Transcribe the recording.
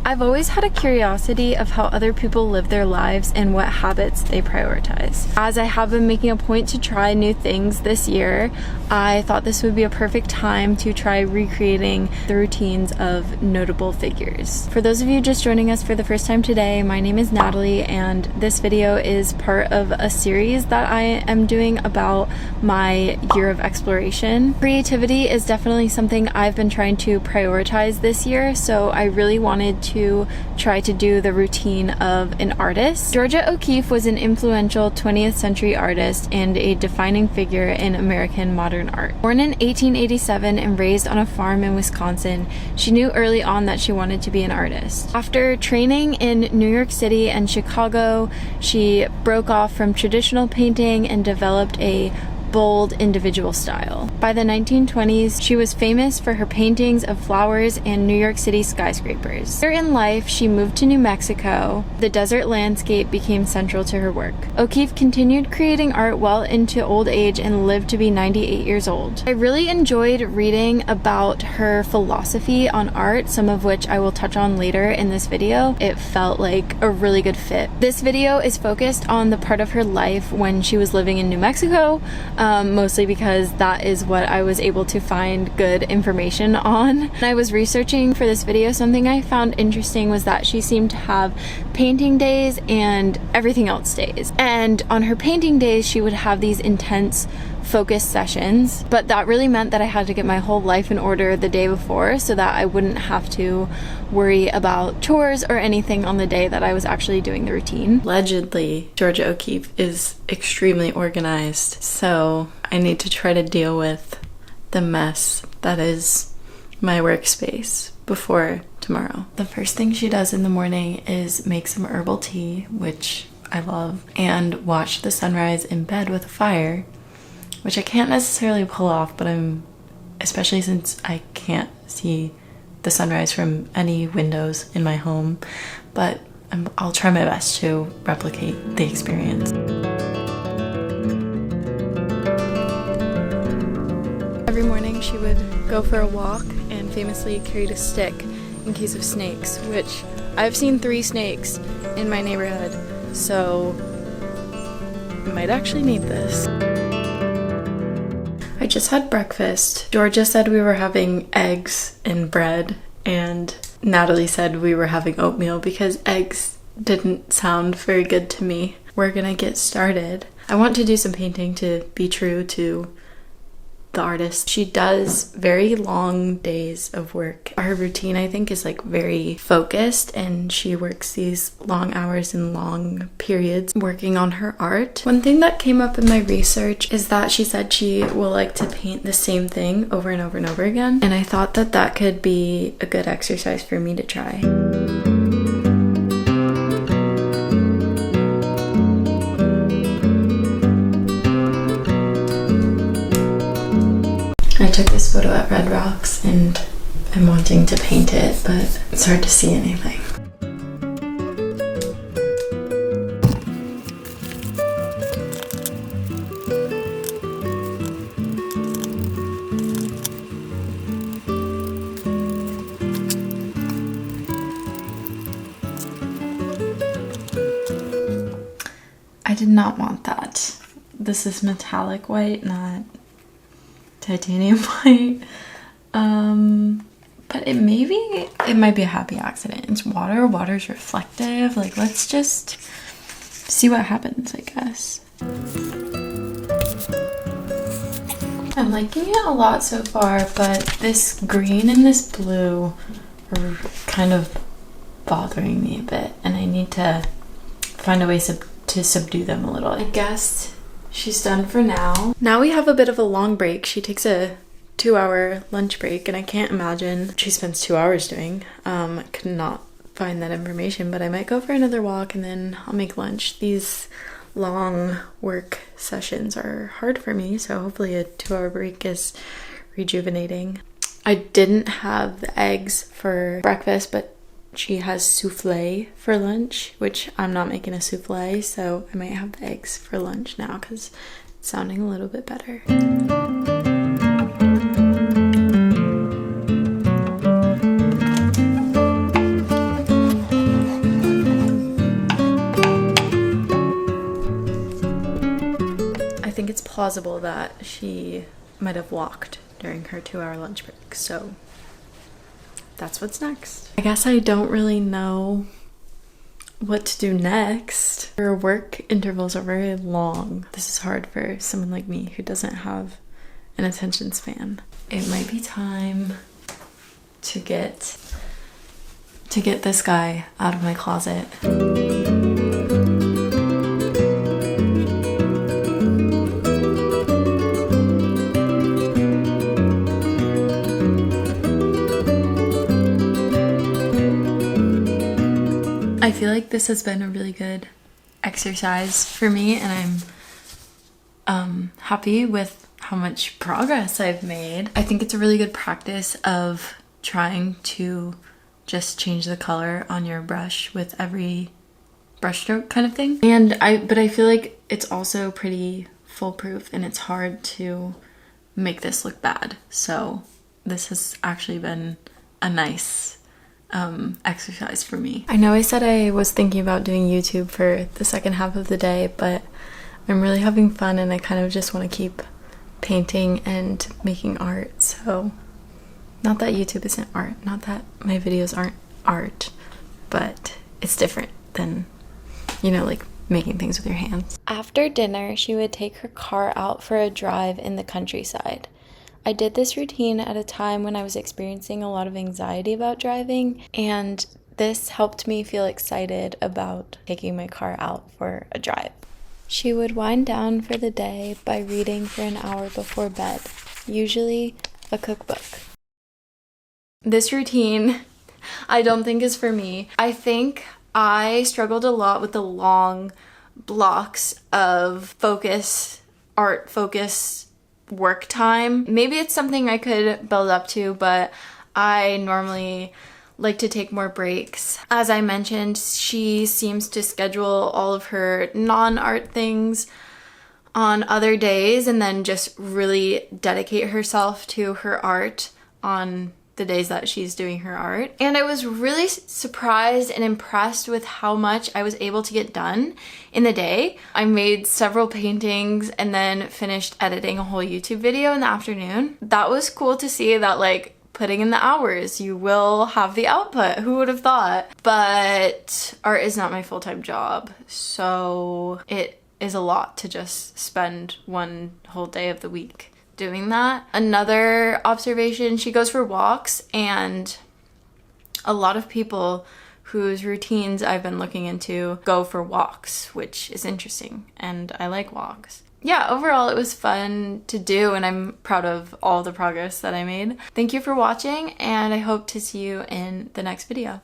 I've always had a curiosity of how other people live their lives and what habits they prioritize. As I have been making a point to try new things this year, I thought this would be a perfect time to try recreating the routines of notable figures. For those of you just joining us for the first time today, my name is Natalie, and this video is part of a series that I am doing about my year of exploration. Creativity is definitely something I've been trying to prioritize this year, so I really wanted to try to do the routine of an artist. Georgia O'Keeffe was an influential 20th century artist and a defining figure in American modern art. Born in 1887 and raised on a farm in Wisconsin, she knew early on that she wanted to be an artist. After training in New York City and Chicago, she broke off from traditional painting and developed a bold individual style. By the 1920s, she was famous for her paintings of flowers and New York City skyscrapers. Later in life, she moved to New Mexico. The desert landscape became central to her work. O'Keeffe continued creating art well into old age and lived to be 98 years old. I really enjoyed reading about her philosophy on art, some of which I will touch on later in this video. It felt like a really good fit. This video is focused on the part of her life when she was living in New Mexico, mostly because that is what I was able to find good information on. When I was researching for this video, something I found interesting was that she seemed to have painting days and everything else days. And on her painting days, she would have these intense focus sessions, but that really meant that I had to get my whole life in order the day before so that I wouldn't have to worry about chores or anything on the day that I was actually doing the routine. Allegedly, Georgia O'Keeffe is extremely organized, so I need to try to deal with the mess that is my workspace before tomorrow. The first thing she does in the morning is make some herbal tea, which I love, and watch the sunrise in bed with a fire, which I can't necessarily pull off, but especially since I can't see the sunrise from any windows in my home, but I'll try my best to replicate the experience. Every morning she would go for a walk and famously carried a stick in case of snakes, which I've seen 3 snakes in my neighborhood, so I might actually need this. I just had breakfast. Georgia said we were having eggs and bread, and Natalie said we were having oatmeal because eggs didn't sound very good to me. We're gonna get started. I want to do some painting to be true to the artist. She does very long days of work. Her routine, I think, is like very focused, and she works these long hours and long periods working on her art. One thing that came up in my research is that she said she will like to paint the same thing over and over and over again, and I thought that that could be a good exercise for me to try. I took this photo at Red Rocks and I'm wanting to paint it, but it's hard to see anything. I did not want that. This is metallic white, not titanium white, but it might be a happy accident. It's water's reflective. Like, let's just see what happens, I guess. I'm liking it a lot so far, but this green and this blue are kind of bothering me a bit, and I need to find a way to subdue them a little. I guess she's done for now. Now we have a bit of a long break. She takes a 2-hour lunch break, and I can't imagine what she spends 2 hours doing. I could not find that information, but I might go for another walk and then I'll make lunch. These long work sessions are hard for me, so hopefully a 2-hour break is rejuvenating. I didn't have the eggs for breakfast, but she has souffle for lunch, which I'm not making a souffle, so I might have the eggs for lunch now because it's sounding a little bit better. plausible that she might have walked during her 2-hour lunch break. So that's what's next. I guess I don't really know what to do next. Her work intervals are very long. This is hard for someone like me who doesn't have an attention span. It might be time to get this guy out of my closet. I feel like this has been a really good exercise for me, and I'm happy with how much progress I've made. I think it's a really good practice of trying to just change the color on your brush with every brush stroke kind of thing. But I feel like it's also pretty foolproof, and it's hard to make this look bad. So this has actually been a nice exercise for me. I know I said I was thinking about doing YouTube for the second half of the day, but I'm really having fun, and I kind of just want to keep painting and making art. So not that YouTube isn't art, not that my videos aren't art, but it's different than, you know, like making things with your hands. After dinner, she would take her car out for a drive in the countryside. I did this routine at a time when I was experiencing a lot of anxiety about driving, and this helped me feel excited about taking my car out for a drive. She would wind down for the day by reading for an hour before bed, usually a cookbook. This routine, I don't think is for me. I think I struggled a lot with the long blocks of art focus work time. Maybe it's something I could build up to, but I normally like to take more breaks. As I mentioned, she seems to schedule all of her non-art things on other days and then just really dedicate herself to her art on the days that she's doing her art. And I was really surprised and impressed with how much I was able to get done in the day. I made several paintings and then finished editing a whole YouTube video in the afternoon. That was cool to see that, like, putting in the hours, you will have the output. Who would have thought? But art is not my full-time job, so it is a lot to just spend one whole day of the week doing that. Another observation, she goes for walks, and a lot of people whose routines I've been looking into go for walks, which is interesting, and I like walks. Yeah, overall it was fun to do, and I'm proud of all the progress that I made. Thank you for watching, and I hope to see you in the next video.